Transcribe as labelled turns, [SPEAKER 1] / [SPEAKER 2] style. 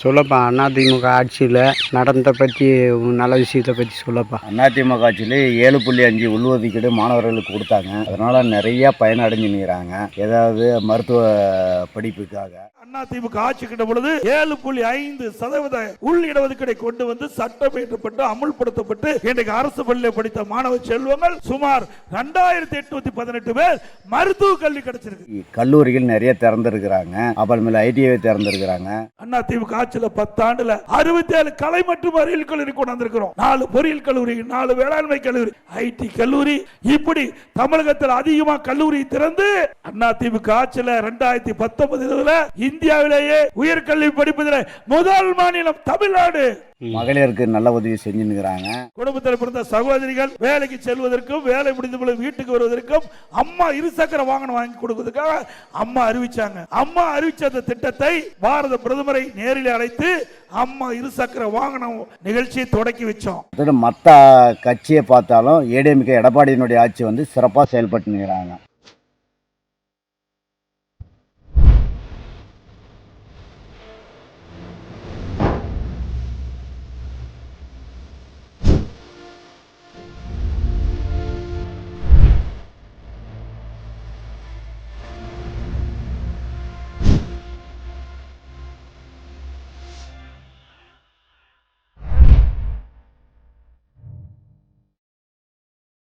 [SPEAKER 1] சொல்லப்பா. அதிமுக ஆட்சியில் நடந்த பற்றி நல்ல விஷயத்தை பற்றி சொல்லப்பா.
[SPEAKER 2] அதிமுக ஆட்சியில் 7.5 உள்ஒதுக்கீடு மாணவர்களுக்கு கொடுத்தாங்க. அதனால் நிறையா பயனடைஞ்சுக்கிறாங்க. ஏதாவது மருத்துவ படிப்புக்காக.
[SPEAKER 3] அதிமுக ஆட்சி கிட்ட பொழுது 7.5% உள் இடஒதுக்கீடை கொண்டு வந்து சட்டம் இயற்றப்பட்டு அமுல்படுத்தப்பட்டு இன்றைக்கு அரசு பள்ளியில் படித்த மாணவ செல்வங்கள் சுமார் 2818 பேர் மருத்துவ கல்வி கிடைச்சிருக்கு.
[SPEAKER 2] கல்லூரிகள் நிறைய திறந்திருக்கிறாங்க. அப்புறமேல ஐடிஐ திறந்திருக்கிறாங்க.
[SPEAKER 3] அதிமுக ஆட்சியில் 10 ஆண்டுல 67 கலை மற்றும் அறிவியல் கல்லூரி கொண்டு வந்திருக்கிறோம். 4 பொறியியல் கல்லூரி, 4 வேளாண்மை கல்லூரி, ஐடி கல்லூரி, இப்படி தமிழகத்தில் அதிகமா கல்லூரி திறந்து அதிமுக ஆட்சியில் 2019 இந்தியாவிலேயே உயர்கல்வி படிப்பதில் முதல் மாநிலம் தமிழ்நாடு.
[SPEAKER 2] மகளிருக்கு நல்ல உதவி செஞ்சுக்கிறாங்க.
[SPEAKER 3] குடும்பத்தில் பிறந்த சகோதரிகள் வேலைக்கு செல்வதற்கும் வீட்டை வீட்டுக்கு வருவதற்கும் அம்மா இருசக்கர வாகனம் வாங்கி கொடுப்பதற்காக அம்மா அறிவிச்சாங்க. அம்மா அறிவிச்ச அந்த திட்டத்தை பாரத பிரதமரை நேரில் அழைத்து அம்மா இருசக்கர வாகனம் நிகழ்ச்சியை தொடக்கி வச்சோம்.
[SPEAKER 2] மற்ற கட்சியை பார்த்தாலும் ஏடிஎம்கே எடப்பாடியினுடைய ஆட்சி சிறப்பாக செயல்பட்டு